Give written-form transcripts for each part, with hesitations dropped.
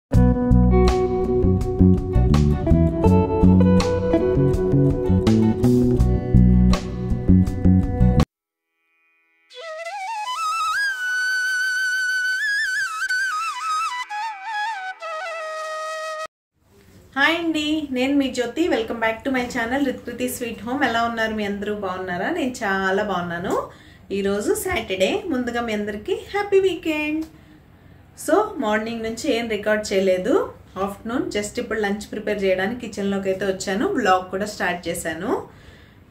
Hi అండి, నేను మీ Jyothi. Welcome back to my channel Ritkriti sweet home. ఎలా ఉన్నారు? మీ అందరూ బాగున్నారా? నేను చాలా బాగున్నాను. ఈరోజు సాటర్డే. ముందుగా మీ అందరికీ హ్యాపీ వీకెండ్. సో మార్నింగ్ నుంచి ఏం రికార్డ్ చేయలేదు. ఆఫ్టర్నూన్ జస్ట్ ఇప్పుడు లంచ్ ప్రిపేర్ చేయడానికి కిచెన్లోకి అయితే వచ్చాను. బ్లాగ్ కూడా స్టార్ట్ చేశాను.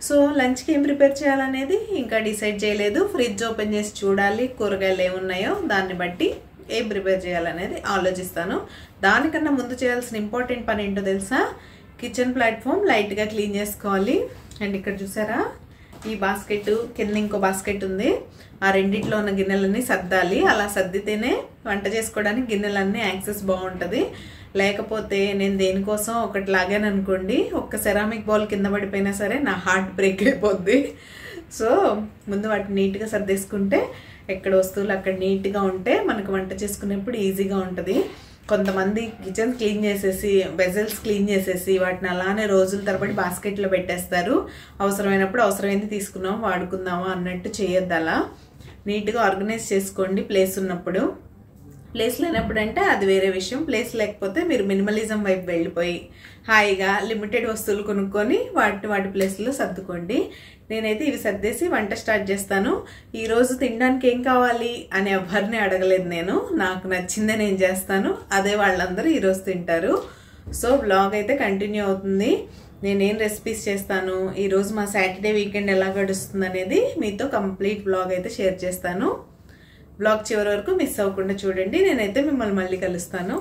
సో లంచ్కి ఏం ప్రిపేర్ చేయాలనేది ఇంకా డిసైడ్ చేయలేదు. ఫ్రిడ్జ్ ఓపెన్ చేసి చూడాలి కూరగాయలు ఏమున్నాయో, దాన్ని బట్టి ఏం ప్రిపేర్ చేయాలనేది ఆలోచిస్తాను. దానికన్నా ముందు చేయాల్సిన ఇంపార్టెంట్ పని ఏంటో తెలుసా? కిచెన్ ప్లాట్ఫామ్ లైట్గా క్లీన్ చేసుకోవాలి. అండ్ ఇక్కడ చూసారా, ఈ బాస్కెట్ కింద ఇంకో బాస్కెట్ ఉంది. ఆ రెండిట్లో ఉన్న గిన్నెలన్నీ సర్దాలి. అలా సర్దితేనే వంట చేసుకోవడానికి గిన్నెలన్నీ యాక్సెస్ బాగుంటుంది. లేకపోతే నేను దేనికోసం ఒకటి లాగాను అనుకోండి, ఒక్క సెరామిక్ బౌల్ కింద పడిపోయినా సరే నా హార్ట్ బ్రేక్ అయిపోద్ది. సో ముందు వాటిని నీట్గా సర్దేసుకుంటే, ఎక్కడ వస్తువులు అక్కడ నీట్గా ఉంటే మనకు వంట చేసుకునేప్పుడు ఈజీగా ఉంటుంది. కొంతమంది కిచెన్ క్లీన్ చేసేసి, వెజల్స్ క్లీన్ చేసేసి వాటిని అలానే రోజుల తరబడి బాస్కెట్లో పెట్టేస్తారు. అవసరమైనప్పుడు అవసరమైంది తీసుకున్నాం వాడుకుందామా అన్నట్టు చేయొద్దు. అలా నీట్గా ఆర్గనైజ్ చేసుకోండి ప్లేస్ ఉన్నప్పుడు. ప్లేస్ లేనప్పుడు అంటే అది వేరే విషయం. ప్లేస్ లేకపోతే మీరు మినిమలిజం వైపు వెళ్ళిపోయి హాయిగా లిమిటెడ్ వస్తువులు కొనుక్కొని వాటి ప్లేస్లో సర్దుకోండి. నేనైతే ఇవి సర్దేసి వంట స్టార్ట్ చేస్తాను. ఈరోజు తినడానికి ఏం కావాలి అని ఎవరిని అడగలేదు నేను. నాకు నచ్చిందే నేను చేస్తాను, అదే వాళ్ళందరూ ఈరోజు తింటారు. సో బ్లాగ్ అయితే కంటిన్యూ అవుతుంది. నేనేం రెసిపీస్ చేస్తాను, ఈరోజు మా సాటర్డే వీకెండ్ ఎలా గడుస్తుంది అనేది మీతో కంప్లీట్ బ్లాగ్ అయితే షేర్ చేస్తాను. బ్లాగ్ చివరి వరకు మిస్ అవ్వకుండా చూడండి. నేనైతే మిమ్మల్ని మళ్ళీ కలుస్తాను.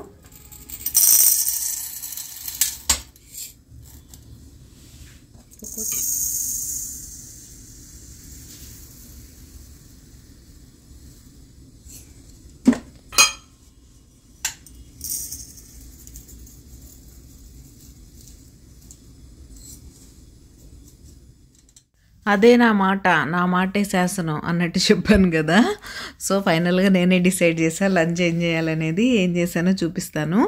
అదే నా మాటే శాసనం అన్నట్టు చెప్పాను కదా. సో ఫైనల్గా నేనే డిసైడ్ చేశాను లంచ్ ఏం చేయాలనేది. ఏం చేశానో చూపిస్తాను.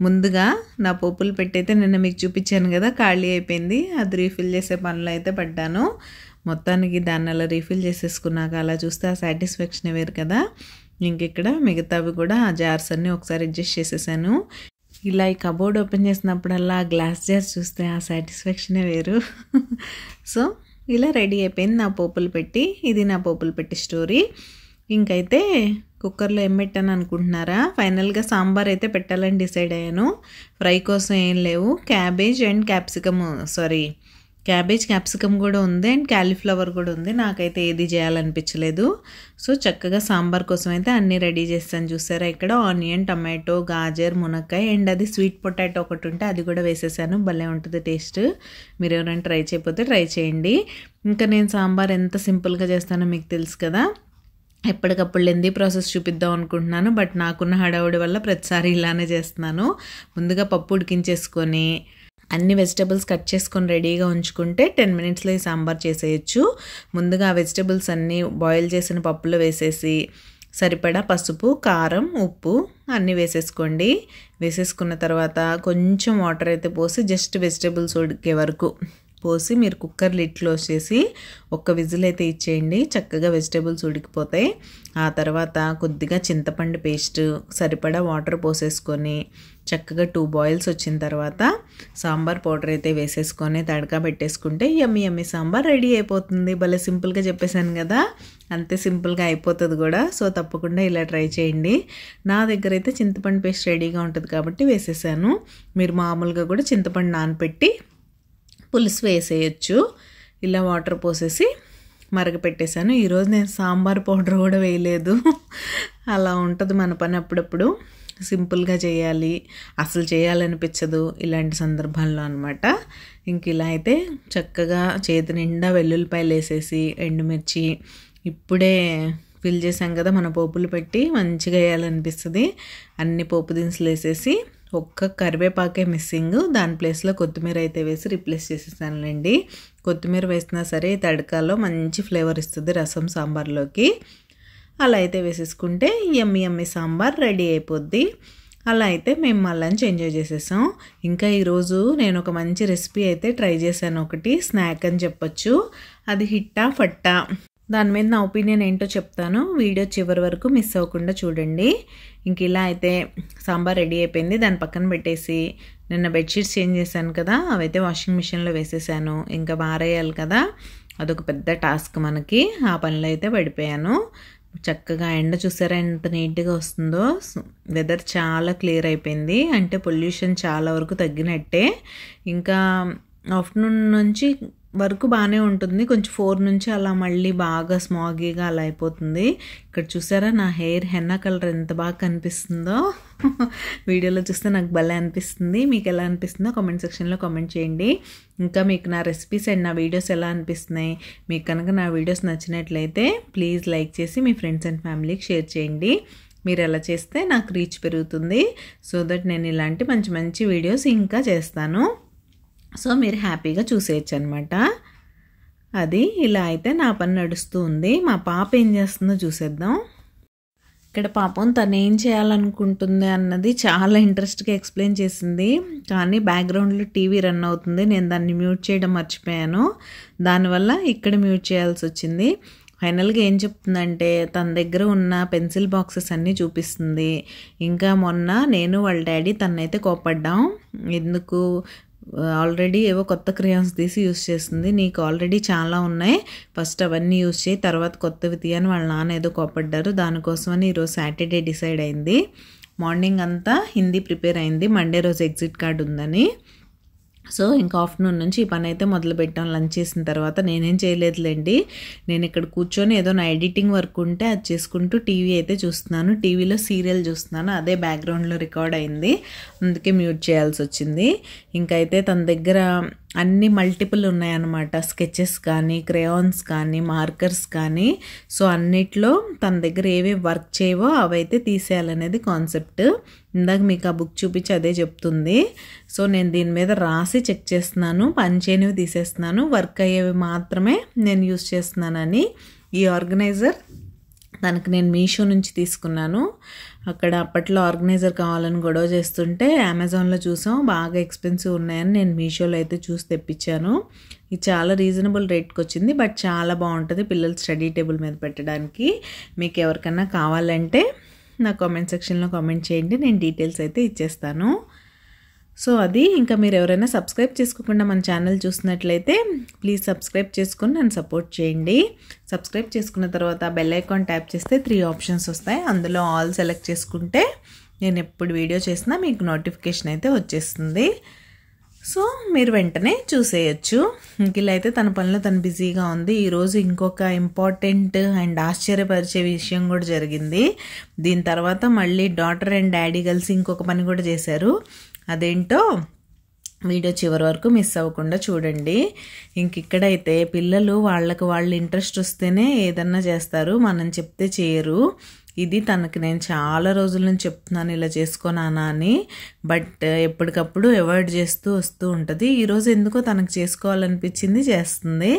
ముందుగా నా పోపులు పెట్టయితే నిన్న మీకు చూపించాను కదా, ఖాళీ అయిపోయింది. అది రీఫిల్ చేసే పనులు అయితే పడ్డాను. మొత్తానికి దాన్ని అలా రీఫిల్ చేసేసుకున్నాక అలా చూస్తే ఆ సాటిస్ఫాక్షన్ వేరు కదా. ఇంక ఇక్కడ మిగతావి కూడా ఆ జార్స్ అన్నీ ఒకసారి అడ్జస్ట్ చేసేసాను. ఇలా ఈ కబోర్డ్ ఓపెన్ చేసినప్పుడల్లా గ్లాస్ జార్స్ చూస్తే ఆ సాటిస్ఫాక్షనే వేరు. సో ఇలా రెడీ అయిపోయింది నా పోపులు పెట్టి. ఇది నా పోపులు పెట్టి స్టోరీ. ఇంకైతే కుక్కర్లో ఏం పెట్టాను అనుకుంటున్నారా? ఫైనల్గా సాంబార్ అయితే పెట్టాలని డిసైడ్ అయ్యాను. ఫ్రై కోసం ఏం లేవు. క్యాబేజ్ క్యాప్సికమ్ కూడా ఉంది, అండ్ క్యాలీఫ్లవర్ కూడా ఉంది. నాకైతే ఏది చేయాలనిపించలేదు. సో చక్కగా సాంబార్ కోసం అయితే అన్నీ రెడీ చేస్తాను. చూసారా, ఇక్కడ ఆనియన్, టమాటో, గాజర్, మునక్కాయ, అండ్ అది స్వీట్ పొటాటో ఒకటి ఉంటే అది కూడా వేసేసాను. భలే ఉంటుంది టేస్ట్. మీరు ఎవరైనా ట్రై చేయకపోతే ట్రై చేయండి. ఇంకా నేను సాంబార్ ఎంత సింపుల్గా చేస్తానో మీకు తెలుసు కదా. ఎప్పటికప్పుడు లెందీ ప్రాసెస్ చూపిద్దాం అనుకుంటున్నాను, బట్ నాకున్న హడావుడి వల్ల ప్రతిసారి ఇలానే చేస్తున్నాను. ముందుగా పప్పు ఉడికించేసుకొని అన్ని వెజిటబుల్స్ కట్ చేసుకొని రెడీగా ఉంచుకుంటే 10 minutesలో ఈ సాంబార్ చేసేయచ్చు. ముందుగా ఆ వెజిటబుల్స్ అన్నీ బాయిల్ చేసిన పప్పులో వేసేసి సరిపడా పసుపు, కారం, ఉప్పు అన్నీ వేసేసుకోండి. వేసేసుకున్న తర్వాత కొంచెం వాటర్ అయితే పోసి జస్ట్ వెజిటబుల్స్ ఉడికే వరకు పోసి మీరు కుక్కర్ లిడ్ క్లోజ్ చేసి ఒక్క విజిల్ అయితే ఇచ్చేయండి. చక్కగా వెజిటబుల్స్ ఉడికిపోతాయి. ఆ తర్వాత కొద్దిగా చింతపండు పేస్ట్, సరిపడా వాటర్ పోసేసుకొని చక్కగా 2 boils వచ్చిన తర్వాత సాంబార్ పౌడర్ అయితే వేసేసుకొని తడకా పెట్టేసుకుంటే యమ్మీ సాంబార్ రెడీ అయిపోతుంది. భలే సింపుల్గా చెప్పేశాను కదా, అంతే సింపుల్గా అయిపోతుంది కూడా. సో తప్పకుండా ఇలా ట్రై చేయండి. నా దగ్గర అయితే చింతపండు పేస్ట్ రెడీగా ఉంటుంది కాబట్టి వేసేసాను. మీరు మామూలుగా కూడా చింతపండు నానపెట్టి పులుసు వేసేయచ్చు. ఇలా వాటర్ పోసేసి మరగపెట్టేశాను. ఈరోజు నేను సాంబార్ పౌడర్ కూడా వేయలేదు. అలా ఉంటుంది మన పని. అప్పుడప్పుడు సింపుల్గా చేయాలి, అసలు చేయాలనిపించదు ఇలాంటి సందర్భాల్లో అనమాట. ఇంక ఇలా అయితే చక్కగా చేతి నిండా వెల్లుల్లిపాయలు వేసేసి, ఎండుమిర్చి ఇప్పుడే ఫిల్ చేసాం కదా మన పోపులు పెట్టి, మంచిగా వేయాలనిపిస్తుంది. అన్ని పోపు దినుసులు వేసేసి ఒక్క కరివేపాకే మిస్సింగ్, దాని ప్లేస్లో కొత్తిమీర అయితే వేసి రీప్లేస్ చేసేసానులేండి. కొత్తిమీర వేసినా సరే తడకాలో మంచి ఫ్లేవర్ ఇస్తుంది రసం సాంబార్లోకి. అలా అయితే వేసేసుకుంటే యమ్మీ సాంబార్ రెడీ అయిపోద్ది. అలా అయితే మేము మా లంచ్ ఎంజాయ్ చేసేసాం. ఇంకా ఈరోజు నేను ఒక మంచి రెసిపీ అయితే ట్రై చేశాను, ఒకటి స్నాక్ అని చెప్పొచ్చు. అది హిట్టా ఫట్టా, దాని మీద నా ఒపీనియన్ ఏంటో చెప్తాను. వీడియో చివరి వరకు మిస్ అవ్వకుండా చూడండి. ఇంక ఇలా అయితే సాంబార్ రెడీ అయిపోయింది. దాని పక్కన పెట్టేసి నిన్న బెడ్షీట్స్ చేంజ్ చేశాను కదా, అవైతే వాషింగ్ మిషన్లో వేసేసాను. ఇంకా బారేయాలి కదా, అదొక పెద్ద టాస్క్ మనకి. ఆ పనిలో అయితే పడిపోయాను. చక్కగా ఎండ చూసారా ఎంత నీట్గా వస్తుందో. వెదర్ చాలా క్లియర్ అయిపోయింది, అంటే పొల్యూషన్ చాలా వరకు తగ్గినట్టే. ఇంకా ఆఫ్టర్నూన్ నుంచి వరకు బాగానే ఉంటుంది, కొంచెం 4 నుంచి అలా మళ్ళీ బాగా స్మాగీగా అలా అయిపోతుంది. ఇక్కడ చూసారా నా హెయిర్ హెన్నా కలర్ ఎంత బాగా కనిపిస్తుందో. వీడియోలో చూస్తే నాకు భలే అనిపిస్తుంది. మీకు ఎలా అనిపిస్తుందో కామెంట్ సెక్షన్లో కామెంట్ చేయండి. ఇంకా మీకు నా రెసిపీస్ అండ్ నా వీడియోస్ ఎలా అనిపిస్తున్నాయి, మీకు కనుక నా వీడియోస్ నచ్చినట్లయితే ప్లీజ్ లైక్ చేసి మీ ఫ్రెండ్స్ అండ్ ఫ్యామిలీకి షేర్ చేయండి. మీరు ఎలా చేస్తే నాకు రీచ్ పెరుగుతుంది, సో దట్ నేను ఇలాంటి మంచి మంచి వీడియోస్ ఇంకా చేస్తాను. సో మీరు హ్యాపీగా చూసేయచ్చు అనమాట. అది ఇలా అయితే నా పని నడుస్తూ ఉంది. మా పాప ఏం చేస్తుందో చూసేద్దాం. ఇక్కడ పాపం తను ఏం చేయాలనుకుంటుంది అన్నది చాలా ఇంట్రెస్ట్గా ఎక్స్ప్లెయిన్ చేసింది, కానీ బ్యాక్గ్రౌండ్లో టీవీ రన్ అవుతుంది. నేను దాన్ని మ్యూట్ చేయడం మర్చిపోయాను, దానివల్ల ఇక్కడ మ్యూట్ చేయాల్సి వచ్చింది. ఫైనల్గా ఏం చెప్తుందంటే తన దగ్గర ఉన్న పెన్సిల్ బాక్సెస్ అన్నీ చూపిస్తుంది. ఇంకా మొన్న నేను వాళ్ళ డాడీ తనైతే కోపడ్డాం, ఎందుకు ఆల్రెడీ ఏవో కొత్త క్రేయాన్స్ తీసి యూస్ చేస్తుంది, నీకు ఆల్రెడీ చాలా ఉన్నాయి, ఫస్ట్ అవన్నీ యూస్ చేయి, తర్వాత కొత్తవి తీయని వాళ్ళ నాన్న ఏదో కోపడ్డారు. దానికోసమని ఈరోజు సాటర్డే డిసైడ్ అయింది. మార్నింగ్ అంతా హిందీ ప్రిపేర్ అయింది, మండే రోజు ఎగ్జిట్ కార్డ్ ఉందని. సో ఇంకా ఆఫ్టర్నూన్ నుంచి ఈ పని అయితే మొదలుపెట్టాం. లంచ్ చేసిన తర్వాత నేనేం చేయలేదులేండి, నేను ఇక్కడ కూర్చొని ఏదో నా ఎడిటింగ్ వర్క్ ఉంటే అది చేసుకుంటూ టీవీ అయితే చూస్తున్నాను. టీవీలో సీరియల్ చూస్తున్నాను, అదే బ్యాక్గ్రౌండ్లో రికార్డ్ అయింది, అందుకే మ్యూట్ చేయాల్సి వచ్చింది. ఇంకైతే తన దగ్గర అన్ని మల్టిపుల్ ఉన్నాయన్నమాట, స్కెచెస్ కానీ క్రేయాన్స్ కానీ మార్కర్స్ కానీ. సో అన్నిట్లో తన దగ్గర ఏవే వర్క్ చేయవో అవైతే తీసేయాలనేది కాన్సెప్ట్. ఇందాక మీకు ఆ బుక్ చూపించి అదే చెప్తుంది. సో నేను దీని మీద రాసి చెక్ చేస్తున్నాను, పని చేయనివి తీసేస్తున్నాను, వర్క్ అయ్యేవి మాత్రమే నేను యూస్ చేస్తున్నానని. ఈ ఆర్గనైజర్ దానికి నేను మీషో నుంచి తీసుకున్నాను. అక్కడ అప్పట్లో ఆర్గనైజర్ కావాలని గొడవ చేస్తుంటే అమెజాన్లో చూసాం, బాగా ఎక్స్పెన్సివ్ ఉన్నాయని నేను మీషోలో అయితే చూసి తెప్పించాను. ఇది చాలా రీజనబుల్ రేట్కి వచ్చింది, బట్ చాలా బాగుంటుంది పిల్లలు స్టడీ టేబుల్ మీద పెట్టడానికి. మీకు ఎవరికన్నా కావాలంటే నా కామెంట్ సెక్షన్లో కామెంట్ చేయండి, నేను డీటెయిల్స్ అయితే ఇచ్చేస్తాను. సో అది ఇంకా మీరు ఎవరైనా సబ్స్క్రైబ్ చేసుకోకుండా మన ఛానల్ చూసినట్లయితే ప్లీజ్ సబ్స్క్రైబ్ చేసుకొని నన్ను సపోర్ట్ చేయండి. సబ్స్క్రైబ్ చేసుకున్న తర్వాత బెల్ ఐకాన్ ట్యాప్ చేస్తే 3 ఆప్షన్స్ వస్తాయి, అందులో ఆల్ సెలెక్ట్ చేసుకుంటే నేను ఎప్పుడు వీడియో చేసినా మీకు నోటిఫికేషన్ అయితే వచ్చేస్తుంది. సో మీరు వెంటనే చూసేయచ్చు. ఇలా అయితే తన పనిలో తను బిజీగా ఉంది. ఈరోజు ఇంకొక ఇంపార్టెంట్ అండ్ ఆశ్చర్యపరిచే విషయం కూడా జరిగింది. దీని తర్వాత మళ్ళీ డాటర్ అండ్ డాడీ కలిసి ఇంకొక పని కూడా చేశారు. అదేంటో వీడియో చివరి వరకు మిస్ అవ్వకుండా చూడండి. ఇక్కడైతే పిల్లలు వాళ్ళకి వాళ్ళు ఇంట్రెస్ట్ వస్తేనే ఏదన్నా చేస్తారు, మనం చెప్తే చేయరు. ఇది తనకి నేను చాలా రోజుల నుంచి చెప్తున్నాను ఇలా చేసుకోనానా అని, బట్ ఎప్పటికప్పుడు అవాయిడ్ చేస్తూ వస్తూ ఉంటుంది. ఈరోజు ఎందుకో తనకు చేసుకోవాలనిపించింది, చేస్తుంది.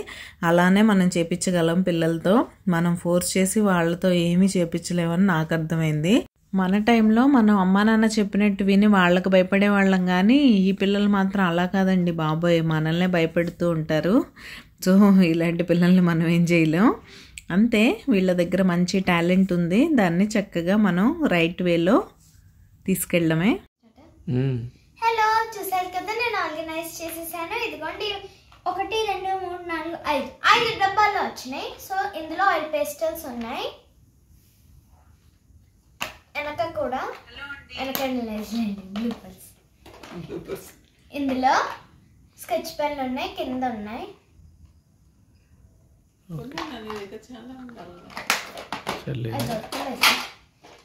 అలానే మనం చేపించగలం పిల్లలతో, మనం ఫోర్స్ చేసి వాళ్ళతో ఏమీ చేపించలేమని నాకు అర్థమైంది. మన టైంలో మనం అమ్మా నాన్న చెప్పినట్టు విని వాళ్ళకి భయపడే వాళ్ళం, కానీ ఈ పిల్లలు మాత్రం అలా కాదండి బాబోయ్, మనల్నే భయపెడుతూ ఉంటారు. సో ఇలాంటి పిల్లల్ని మనం ఏం చేయలేం. అంతే, వీళ్ళ దగ్గర మంచి టాలెంట్ ఉంది, దాన్ని చక్కగా మనం రైట్ వేలో తీసుకెళ్ళడమే. హలో, చూసారు కదా నేను ఆర్గనైజ్ చేసేసాను. ఇదిగోండి 1 2 3 4 5 డబ్బాలు వచ్చినాయి. సో ఇందులో ఆయిల్ పేస్టల్స్ ఉన్నాయి, వెనక కూడా బ్లూపర్స్. ఇందులో స్కెచ్ పెన్లు ఉన్నాయి, కింద ఉన్నాయి.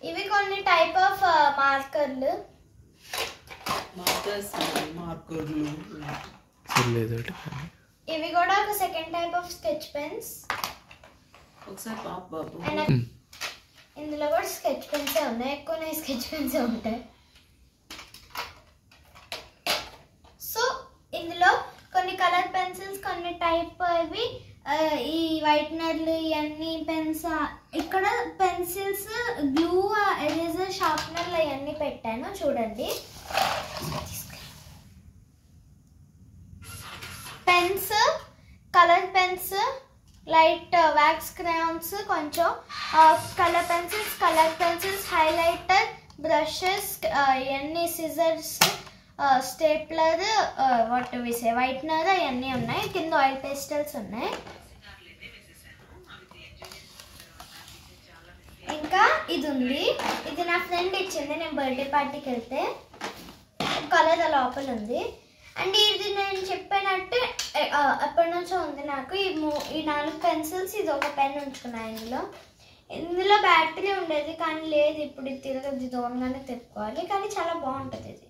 ఇవి కొన్ని టైప్ ఆఫ్ మార్కర్లు. ఇవి కూడా ఒక second type of sketch pens. ఇందులో కూడా స్కెచ్ పెన్సే ఉన్నాయి, ఎక్కువ స్కెచ్ పెన్సే ఉంటాయి. సో ఇందులో కొన్ని కలర్ పెన్సిల్స్, కొన్ని టైప్ ఇవి ఈ వైట్నర్లు, ఇవన్నీ పెన్స్ ఇక్కడ పెన్సిల్స్, గ్లూ, ఎరేజర్, షార్ప్నర్లు అవన్నీ పెట్టాను చూడండి. Pens, colour pens, light wax crayons, కొంచెం కలర్ పెన్సిల్స్, హైలైటర్, బ్రషెస్, ఇవన్నీ సిజర్స్, స్టేప్లర్, వైట్నర్ అవన్నీ ఉన్నాయి. కింద ఆయిల్ పేస్టల్స్ ఉన్నాయి. ఇంకా ఇది ఉంది, ఇది నా ఫ్రెండ్ ఇచ్చింది నేను బర్త్డే పార్టీకి వెళ్తే. కలర్ లోపల ఉంది. అండ్ ఇది నేను చెప్పినట్టు ఎప్పటి నుంచో ఉంది నాకు. ఈ 4 పెన్సిల్స్, ఇది ఒక పెన్ ఉంచుకున్నాను. ఇందులో బ్యాటరీ ఉండేది కానీ లేదు, ఇప్పుడు ఇది తిరగదు, దూరంగానే తిప్పుకోవాలి. కానీ చాలా బాగుంటుంది ఇది.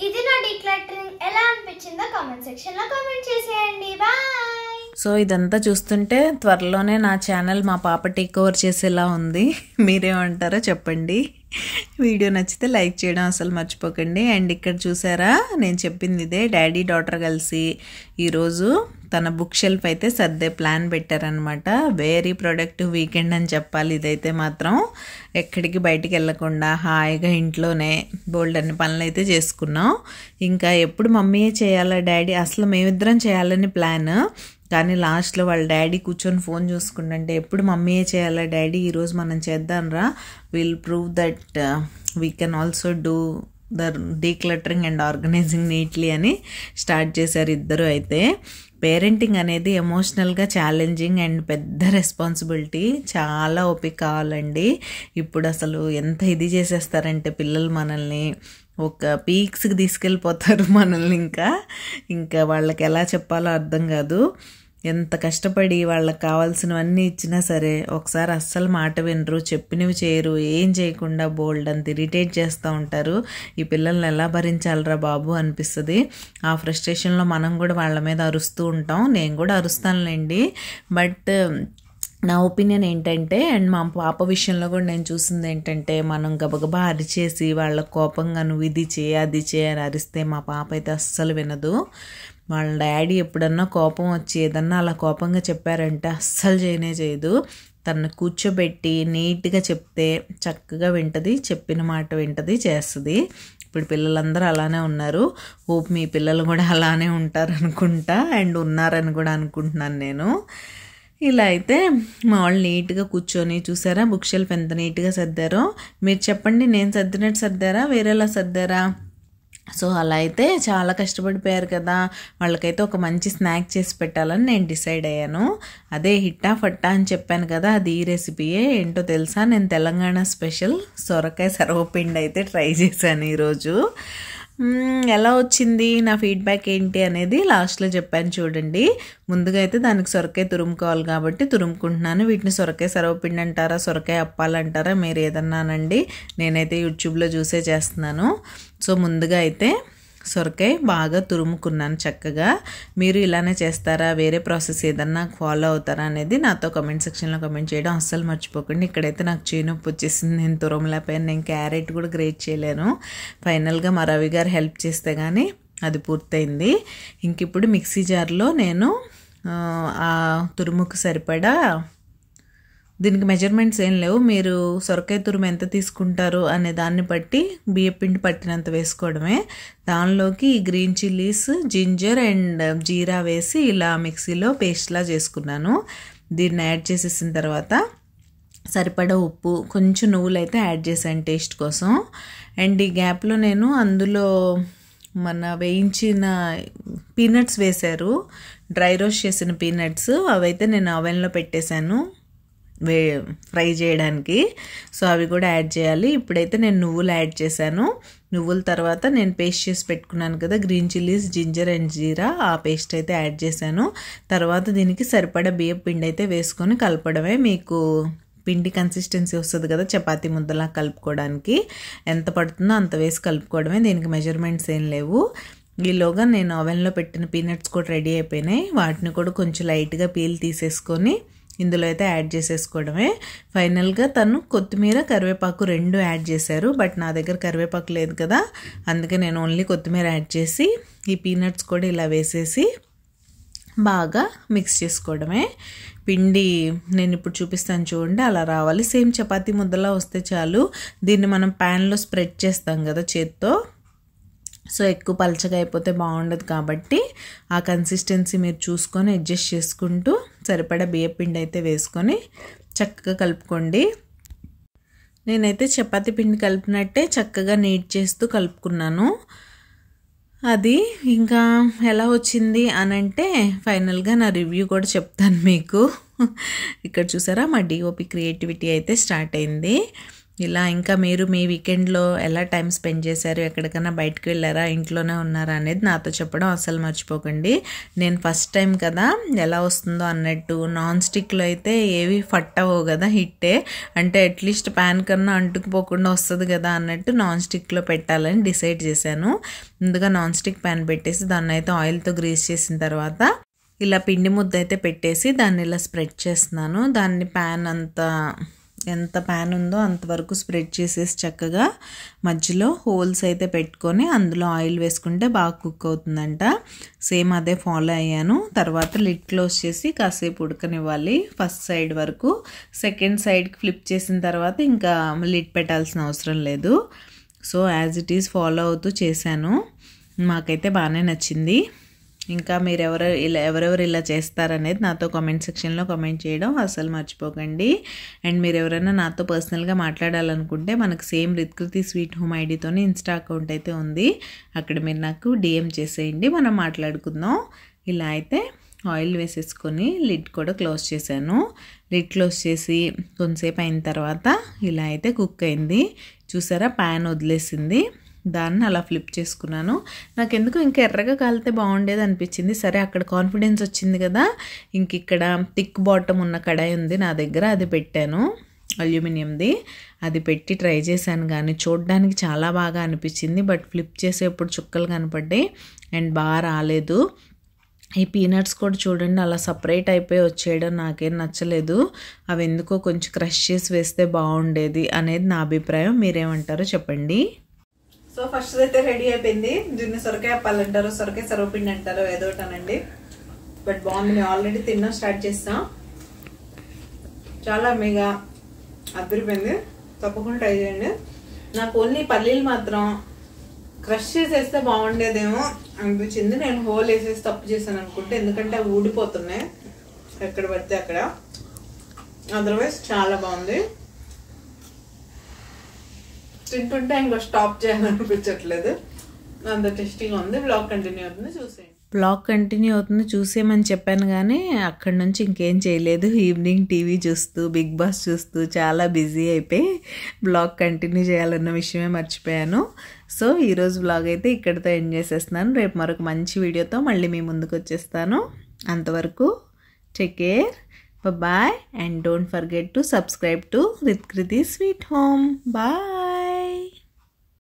ఇది నా డీక్లటరింగ్ ఎలా అనిపించిందో కామెంట్ సెక్షన్లో కామెంట్ చేసేయండి. బాయ్. సో ఇదంతా చూస్తుంటే త్వరలోనే నా ఛానల్ మా పాప టేక్ ఓవర్ చేసేలా ఉంది. మీరేమంటారో చెప్పండి. వీడియో నచ్చితే లైక్ చేయడం అసలు మర్చిపోకండి. అండ్ ఇక్కడ చూసారా, నేను చెప్పింది ఇదే. డాడీ డాటర్ కలిసి ఈరోజు తన బుక్ షెల్ఫ్ అయితే సర్దే ప్లాన్ పెట్టారనమాట. వెరీ ప్రొడక్టివ్ వీకెండ్ అని చెప్పాలి ఇదైతే మాత్రం. ఎక్కడికి బయటికి వెళ్ళకుండా హాయిగా ఇంట్లోనే బోల్డ్ అన్ని పనులు అయితే చేసుకున్నాం. ఇంకా ఎప్పుడు మమ్మీయే చేయాలా డాడీ, అసలు మేమిద్దరం చేయాలని ప్లాన్. కానీ లాస్ట్లో వాళ్ళ డాడీ కూర్చొని ఫోన్ చూసుకుంటుంటే ఎప్పుడు మమ్మీయే చేయాలా డాడీ, ఈరోజు మనం చేద్దాం రా, will prove that we can also do the decluttering and organising neatly అని స్టార్ట్ చేశారు ఇద్దరు. అయితే పేరెంటింగ్ అనేది ఎమోషనల్గా ఛాలెంజింగ్ అండ్ పెద్ద రెస్పాన్సిబిలిటీ. చాలా ఓపిక కావాలండి. ఇప్పుడు అసలు ఎంత ఇది చేసేస్తారంటే పిల్లలు మనల్ని ఒక పీక్స్కి తీసుకెళ్ళిపోతారు మనల్ని. ఇంకా వాళ్ళకి ఎలా చెప్పాలో అర్థం కాదు. ఎంత కష్టపడి వాళ్ళకి కావాల్సినవన్నీ ఇచ్చినా సరే ఒకసారి అస్సలు మాట వినరు, చెప్పినవి చేయరు, ఏం చేయకుండా బోల్డ్ అంత ఇరిటేట్ చేస్తూ ఉంటారు. ఈ పిల్లల్ని ఎలా భరించాలరా బాబు అనిపిస్తుంది. ఆ ఫ్రస్ట్రేషన్లో మనం కూడా వాళ్ళ మీద అరుస్తూ ఉంటాం. నేను కూడా అరుస్తానులేండి. బట్ నా ఒపీనియన్ ఏంటంటే, అండ్ మా పాప విషయంలో కూడా నేను చూసింది ఏంటంటే, మనం గబగబా అరిచేసి వాళ్ళ కోపంగా నువ్వు ఇది చేయి అది చేయి అని అరిస్తే మా పాప అయితే అస్సలు వినదు. వాళ్ళ డాడీ ఎప్పుడన్నా కోపం వచ్చి ఏదన్నా అలా కోపంగా చెప్పారంటే అస్సలు చేయదు. తను కూర్చోబెట్టి నీట్గా చెప్తే చక్కగా వింటది, చెప్పిన మాట వింటది, చేస్తుంది. ఇప్పుడు పిల్లలందరూ అలానే ఉన్నారు. హోప్ మీ పిల్లలు కూడా అలానే ఉంటారనుకుంటా, అండ్ ఉన్నారని కూడా అనుకుంటున్నాను నేను. ఇలా అయితే మా వాళ్ళు నీట్గా కూర్చొని చూసారా బుక్ షెల్ఫ్ ఎంత నీట్గా సర్దారో. మీరు చెప్పండి, నేను సర్దినట్టు సర్దారా వేరేలా సర్దారా? సో అలా అయితే చాలా కష్టపడిపోయారు కదా, వాళ్ళకైతే ఒక మంచి స్నాక్ చేసి పెట్టాలని నేను డిసైడ్ అయ్యాను. అదే హిట్టా ఫట్టా అని చెప్పాను కదా, అది ఈ రెసిపీయే. ఏంటో తెలుసా, నేను తెలంగాణ స్పెషల్ సొరకాయ సర్వపిండి అయితే ట్రై చేశాను ఈరోజు. ఎలా వచ్చింది, నా ఫీడ్బ్యాక్ ఏంటి అనేది లాస్ట్లో చెప్పాను చూడండి. ముందుగా అయితే దానికి సొరకాయ తురుముకోవాలి కాబట్టి తురుముకుంటున్నాను. వీటిని సొరకాయ సర్వపిండి అంటారా, సొరకాయ అప్పాలంటారా, మీరు ఏదన్నానండి. నేనైతే యూట్యూబ్లో చూసే చేస్తున్నాను. సో ముందుగా అయితే సొరకాయ బాగా తురుముకున్నాను చక్కగా. మీరు ఇలానే చేస్తారా, వేరే ప్రాసెస్ ఏదన్నా ఫాలో అవుతారా అనేది నాతో కమెంట్ సెక్షన్లో కమెంట్ చేయడం అస్సలు మర్చిపోకండి. ఇక్కడైతే నాకు చేయి నొప్పి వచ్చేసింది, నేను తురమలేకపోయాను. నేను క్యారెట్ కూడా గ్రేట్ చేయలేను. ఫైనల్గా మా రవి గారు హెల్ప్ చేస్తే కానీ అది పూర్తయింది. ఇంక ఇప్పుడు మిక్సీ జార్లో నేను ఆ తురుముకు సరిపడా, దీనికి మెజర్మెంట్స్ ఏం లేవు, మీరు సొరకాయ తురుము ఎంత తీసుకుంటారు అనే దాన్ని బట్టి బియ్యపిండి పట్టినంత వేసుకోవడమే. దానిలోకి గ్రీన్ చిల్లీస్, జింజర్ అండ్ జీరా వేసి ఇలా మిక్సీలో పేస్ట్లా చేసుకున్నాను. దీన్ని యాడ్ చేసేసిన తర్వాత సరిపడా ఉప్పు, కొంచెం నువ్వులు అయితే యాడ్ చేశాను టేస్ట్ కోసం. అండ్ ఈ గ్యాప్లో నేను అందులో మన వేయించిన పీనట్స్ వేశారు, డ్రై రోస్ట్ చేసిన పీనట్స్, అవైతే నేను ఓవెన్లో పెట్టేశాను ఫ్రై చేయడానికి. సో అవి కూడా యాడ్ చేయాలి. ఇప్పుడైతే నేను నువ్వులు యాడ్ చేశాను. నువ్వుల తర్వాత నేను పేస్ట్ చేసి పెట్టుకున్నాను కదా గ్రీన్ చిల్లీస్, జింజర్ అండ్ జీరా, ఆ పేస్ట్ అయితే యాడ్ చేశాను. తర్వాత దీనికి సరిపడా బియ్యం పిండి అయితే వేసుకొని కలపడమే. మీకు పిండి కన్సిస్టెన్సీ వస్తుంది కదా చపాతీ ముద్దలా కలుపుకోవడానికి, ఎంత పడుతుందో అంత వేసి కలుపుకోవడమే. దీనికి మెజర్మెంట్స్ ఏం లేవు. ఈలోగా నేను ఓవెన్లో పెట్టిన పీనట్స్ కూడా రెడీ అయిపోయినాయి. వాటిని కూడా కొంచెం లైట్గా పీల్ తీసేసుకొని ఇందులో అయితే యాడ్ చేసేసుకోవడమే. ఫైనల్గా తను కొత్తిమీర, కరివేపాకు 2 యాడ్ చేశారు. బట్ నా దగ్గర కరివేపాకు లేదు కదా, అందుకే నేను ఓన్లీ కొత్తిమీర యాడ్ చేసి ఈ పీనట్స్ కూడా ఇలా వేసేసి బాగా మిక్స్ చేసుకోవడమే. పిండి నేను ఇప్పుడు చూపిస్తాను చూడండి, అలా రావాలి. సేమ్ చపాతీ ముద్దలా వస్తే చాలు. దీన్ని మనం ప్యాన్లో స్ప్రెడ్ చేస్తాం కదా చేత్తో, సో ఎక్కువ పలచగా అయిపోతే బాగుండదు కాబట్టి ఆ కన్సిస్టెన్సీ మీరు చూసుకొని అడ్జస్ట్ చేసుకుంటూ సరిపడా బియ్యపిండి అయితే వేసుకొని చక్కగా కలుపుకోండి. నేనైతే చపాతీ పిండి కలిపినట్టే చక్కగా నీట్ చేస్తూ కలుపుకున్నాను. అది ఇంకా ఎలా వచ్చింది అని అంటే ఫైనల్గా నా రివ్యూ కూడా చెప్తాను మీకు. ఇక్కడ చూసారా మా డిఓపి క్రియేటివిటీ అయితే స్టార్ట్ అయింది. ఇలా ఇంకా మీరు మీ వీకెండ్లో ఎలా టైం స్పెండ్ చేశారు, ఎక్కడికైనా బయటకు వెళ్ళారా, ఇంట్లోనే ఉన్నారా అనేది నాతో చెప్పడం అస్సలు మర్చిపోకండి. నేను ఫస్ట్ టైం కదా ఎలా వస్తుందో అన్నట్టు, నాన్ స్టిక్లో అయితే ఏవి ఫట్ అవ్వవు కదా, హిట్టే అంటే అట్లీస్ట్ ప్యాన్ కన్నా అంటుకుపోకుండా వస్తుంది కదా అన్నట్టు నాన్ స్టిక్లో పెట్టాలని డిసైడ్ చేశాను. ముందుగా నాన్ స్టిక్ ప్యాన్ పెట్టేసి దాన్ని అయితే ఆయిల్తో గ్రీస్ చేసిన తర్వాత ఇలా పిండి ముద్ద అయితే పెట్టేసి దాన్ని ఇలా స్ప్రెడ్ చేస్తున్నాను. దాన్ని ప్యాన్ అంతా ఎంత ప్యాన్ ఉందో అంతవరకు స్ప్రెడ్ చేసేసి చక్కగా మధ్యలో హోల్స్ అయితే పెట్టుకొని అందులో ఆయిల్ వేసుకుంటే బాగా కుక్ అవుతుందంట. సేమ్ అదే ఫాలో అయ్యాను. తర్వాత లిడ్ క్లోజ్ చేసి కాసేపు ఉడకనివ్వాలి ఫస్ట్ సైడ్ వరకు. సెకండ్ సైడ్కి ఫ్లిప్ చేసిన తర్వాత ఇంకా లిడ్ పెట్టాల్సిన అవసరం లేదు. So as it is follow అవుతూ చేశాను. మాకైతే బాగానే నచ్చింది. ఇంకా మీరు ఎవరెవరు ఇలా చేస్తారనేది నాతో కామెంట్ సెక్షన్లో కామెంట్ చేయడం అసలు మర్చిపోకండి. అండ్ మీరు ఎవరైనా నాతో పర్సనల్గా మాట్లాడాలనుకుంటే మనకు సేమ్ రిత్కృతి స్వీట్ హోమ్ ఐడితోనే ఇన్స్టా అకౌంట్ అయితే ఉంది. అక్కడ మీరు నాకు డిఎం చేసేయండి, మనం మాట్లాడుకుందాం. ఇలా అయితే ఆయిల్ వేసేసుకొని లిడ్ కూడా క్లోజ్ చేశాను. లిడ్ క్లోజ్ చేసి కొంతసేపు అయిన తర్వాత ఇలా అయితే కుక్ అయింది. చూసారా ప్యాన్ వదిలేసింది. దాన్ని అలా ఫ్లిప్ చేసుకున్నాను. నాకు ఎందుకు ఇంకా ఎర్రగా కాలితే బాగుండేది అనిపించింది. సరే అక్కడ కాన్ఫిడెన్స్ వచ్చింది కదా, ఇంక ఇక్కడ థిక్ బాటమ్ ఉన్న కడాయి ఉంది నా దగ్గర, అది పెట్టాను అల్యూమినియంది. అది పెట్టి ట్రై చేశాను కానీ చూడడానికి చాలా బాగా అనిపించింది. బట్ ఫ్లిప్ చేసేప్పుడు చుక్కలు కనపడ్డాయి అండ్ బాగా రాలేదు. ఈ పీనట్స్ కూడా చూడండి అలా సపరేట్ అయిపోయి వచ్చేయడం నాకేం నచ్చలేదు. అవి ఎందుకో కొంచెం క్రష్ చేసి వేస్తే బాగుండేది అనేది నా అభిప్రాయం. మీరేమంటారో చెప్పండి. సో ఫస్ట్ అయితే రెడీ అయిపోయింది. దీన్ని సొరకాయ అప్పాలు అంటారు, సొరకాయ సర్వపిండి అంటారు, ఏదో ఒకటనండి. బట్ బాగుంది. నేను ఆల్రెడీ తినడం స్టార్ట్ చేస్తాం. చాలా మెగా అదిరిపోయింది. తప్పకుండా ట్రై చేయండి. నాకు ఓన్లీ పల్లీలు మాత్రం క్రష్ చేసేస్తే బాగుండేదేమో అనిపించింది. నేను హోల్ వేసేసి తప్పు చేశాను అనుకుంటే, ఎందుకంటే అవి ఊడిపోతున్నాయి ఎక్కడ పడితే అక్కడ. అదర్వైజ్ చాలా బాగుంది. తింటుంటే ఇంకా స్టాప్ చేయాలనిపించట్లేదు, అంత టేస్టీగా ఉంది. బ్లాగ్ కంటిన్యూ అవుతుంది చూసేయండి. బ్లాగ్ కంటిన్యూ అవుతుంది చూసేయమని చెప్పాను కానీ అక్కడి నుంచి ఇంకేం చేయలేదు. ఈవినింగ్ టీవీ చూస్తూ బిగ్ బాస్ చూస్తూ చాలా బిజీ అయిపోయి బ్లాగ్ కంటిన్యూ చేయాలన్న విషయమే మర్చిపోయాను. సో ఈరోజు బ్లాగ్ అయితే ఇక్కడితో ఎండ్ చేసేస్తున్నాను. రేపు మరొక మంచి వీడియోతో మళ్ళీ మీ ముందుకు వచ్చేస్తాను. అంతవరకు take care, bye, and don't forget to subscribe to Ritkriti sweet home. Bye.